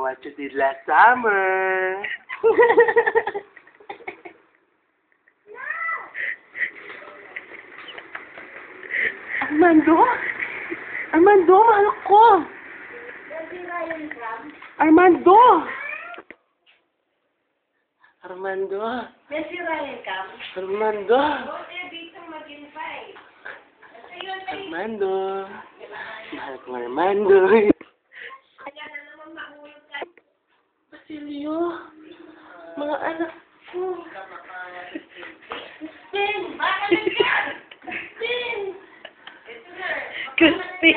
watched it last summer. Armando? Armando, mahal ko! Armando! Armando! Messi Ryan Cam. Armando! Okay, dito mag-invite. Armando! Mahal ko Armando! Kaya na naman mahulog ka. Basilio! Mga anak ko! Spin! Bakit ka? Spin! Crispy!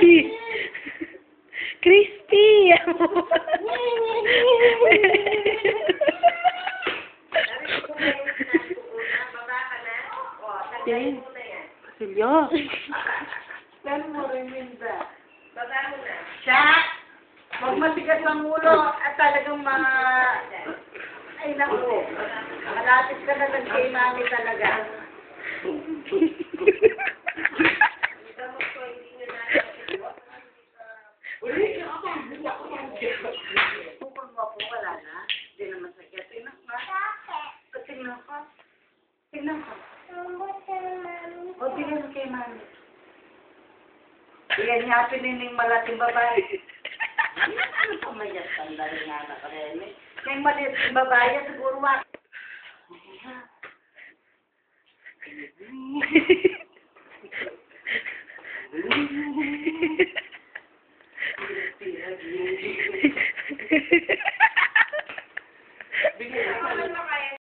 Crispy! Basilio! Saan mo reminda? Baba mo na. Siya! Huwag matigas ang ulo at talagang ay naku. Malapit ka na lang kay mami talaga. Bukol mo po, wala na. Hindi naman sakit. Tingnan ka. Tingnan ka. Tingnan ka. O, tingnan mo kay mami. Yan niya, pinining malaking babae. Ano pa mayas tanda rin nga na karene? Yung maliit yung babae, siguro wak.